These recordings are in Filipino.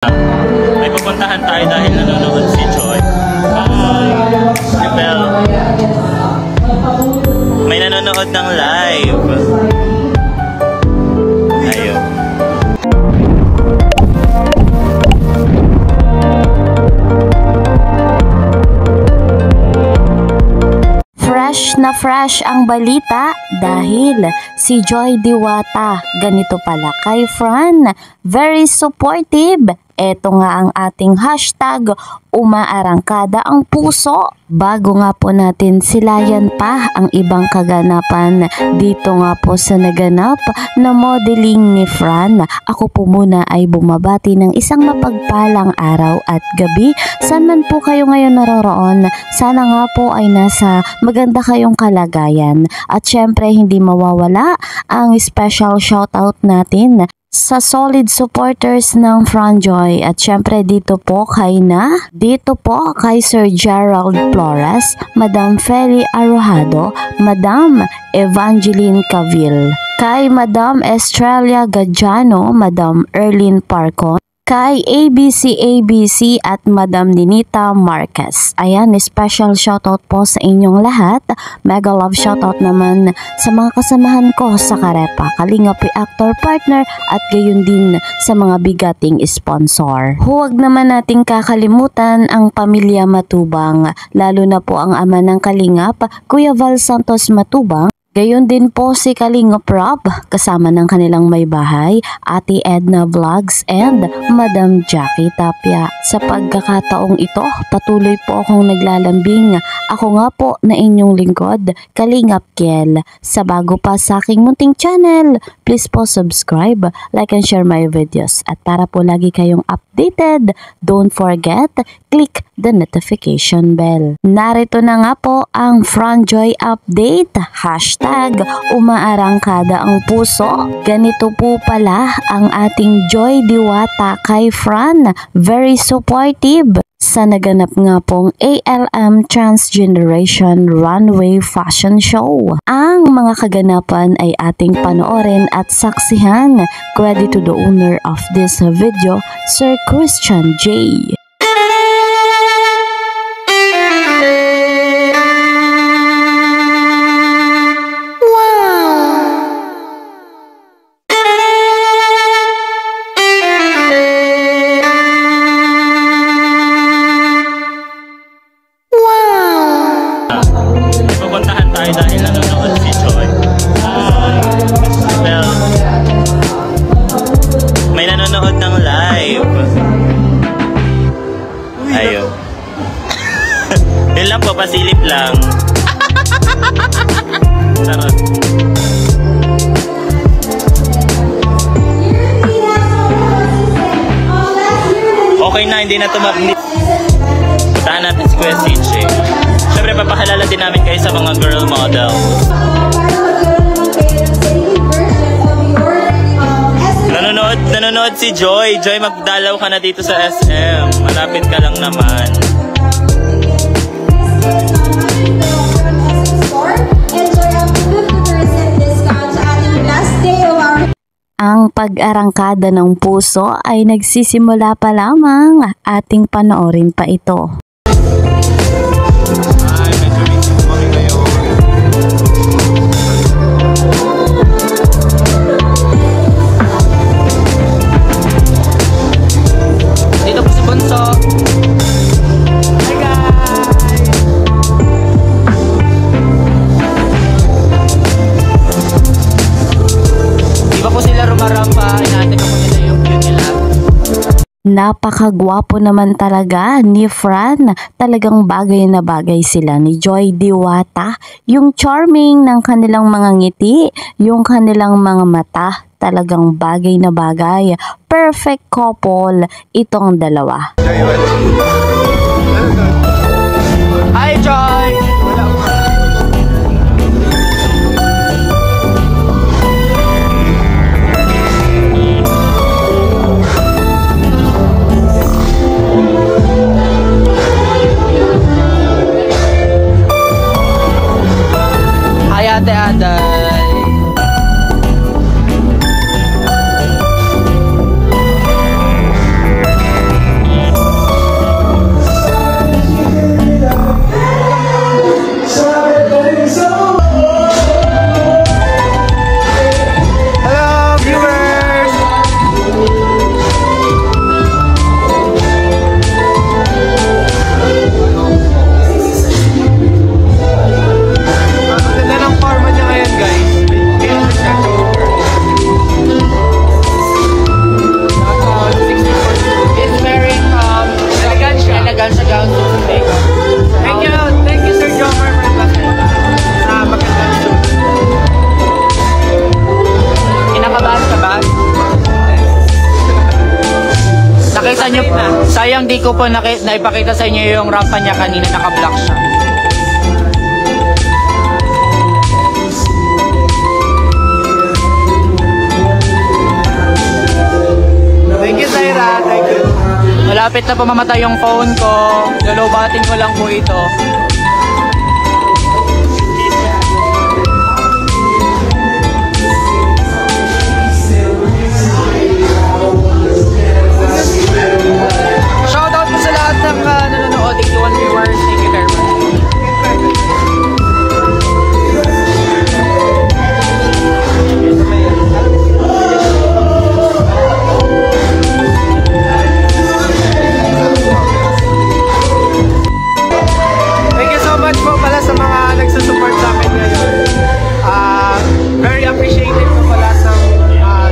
May pupuntahan tayo dahil nanonood si Joy. Si Belle. May nanonood ng live. Ayun. Fresh na fresh ang balita dahil si Joy Diwata ganito pala kay Fran, very supportive. Ito nga ang ating hashtag, umaarangkada ang puso. Bago nga po natin silayan pa ang ibang kaganapan dito nga po sa naganap na modeling ni Fran, ako po muna ay bumabati ng isang mapagpalang araw at gabi. Saan man po kayo ngayon naroroon, sana nga po ay nasa maganda kayong kalagayan. At syempre hindi mawawala ang special shoutout natin sa solid supporters ng Franjoy at syempre dito po kay Sir Gerald Flores, Madam Feli Arojado, Madam Evangeline Cavil, kay Madam Estrella Gadiano, Madam Erlyn Parcon, kay ABC at Madam Ninita Marquez. Ayan, special shoutout po sa inyong lahat. Mega love shoutout naman sa mga kasamahan ko sa Karepa, Kalingap Reactor Partner at gayon din sa mga bigating sponsor. Huwag naman nating kakalimutan ang pamilya Matubang, lalo na po ang ama ng Kalingap, Kuya Val Santos Matubang. Gayon din po si Kalingap Rob kasama ng kanilang may bahay, Ate Edna Vlogs and Madam Jackie Tapia. Sa pagkakataong ito, patuloy po akong naglalambing. Ako nga po na inyong lingkod, Kalingap Kiel. Sa bago pa sa aking munting channel, please po subscribe, like and share my videos. At para po lagi kayong updated, don't forget, click the notification bell. Narito na nga po ang Franjoy update. Hashtag, umaarangkada ang puso. Ganito po pala ang ating Joy Diwata kay Fran. Very supportive sa naganap nga pong ALM Transgeneration Runway Fashion Show. Ang mga kaganapan ay ating panoorin at saksihan. Credit to the owner of this video, Sir Christian J. Pupuntahan tayo dahil nanonood si Joy. Si Belle. May nanonood ng live. Ayun. Yun lang po, pasilip lang. Sarap. Okay na, hindi na tumabli. Puntahan natin si Kuya CJ. Siyempre, papakilala din namin kayo sa mga girl model. Nanonood si Joy. Joy, magdalaw ka na dito sa SM. Malapit ka lang naman. Ang pag-arangkada ng puso ay nagsisimula pa lamang. Ating panoorin pa ito. Dito po si Bunso. Hi guys! Di ba po sila rumarampa? Inaantay pa po nila yung view nila. Napakagwapo naman talaga ni Fran. Talagang bagay na bagay sila ni Joy Diwata. Yung charming ng kanilang mga ngiti, yung kanilang mga mata, talagang bagay na bagay. Perfect couple itong dalawa. Hi Joy! Hi Ate Aday! Nakita nyo, sayang di ko po naipakita sa inyo yung rampa niya kanina, naka-block siya. Thank you, Zaira. Thank you. Malapit na po mamatay yung phone ko. Lulubatin ko lang po ito. Shoutout po sa lahat ng nanonood, 81 viewers. Thank you very much. Thank you so much po pala sa mga nagsusupport sa akin ngayon. Very appreciative po pala sa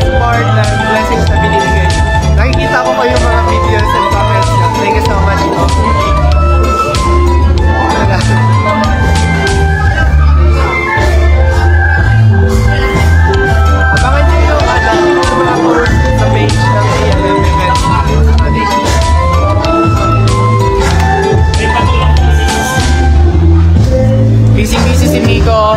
support na blessings na binibigay. Nakikita ko pa yung mga videos and comments. Thank you so much po. Abangan nyo yung mga post sa page ng ALM Events Foundation. Busy si Nico.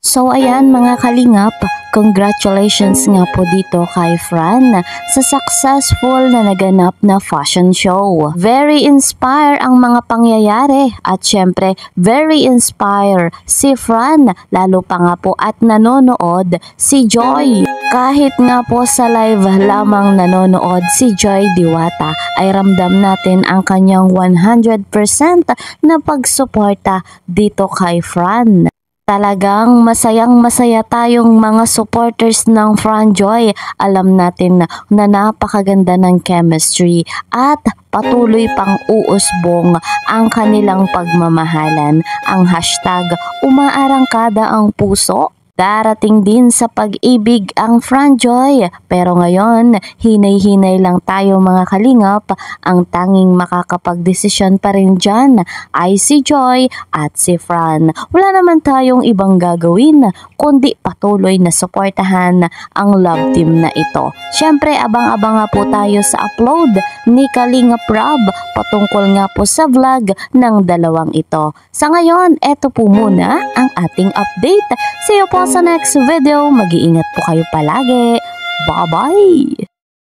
So ayan mga kalingap, congratulations nga po dito kay Fran sa successful na naganap na fashion show. Very inspire ang mga pangyayari at syempre very inspire si Fran, lalo pa nga po at nanonood si Joy. Kahit nga po sa live lamang nanonood si Joy Diwata ay ramdam natin ang kanyang 100% na pagsuporta dito kay Fran. Talagang masayang-masaya tayong mga supporters ng Franjoy. Alam natin na napakaganda ng chemistry at patuloy pang uusbong ang kanilang pagmamahalan. Ang hashtag umaarangkada ang puso. Darating din sa pag-ibig ang Franjoy, pero ngayon hinay-hinay lang tayo mga kalingap. Ang tanging makakapagdesisyon pa rin dyan ay si Joy at si Fran. Wala naman tayong ibang gagawin kundi patuloy na suportahan ang love team na ito. Syempre abang-abang nga po tayo sa upload ni Kalingap Rob patungkol nga po sa vlog ng dalawang ito. Sa ngayon, eto po muna ang ating update. See you po sa next video. Mag-iingat po kayo palagi. Bye-bye!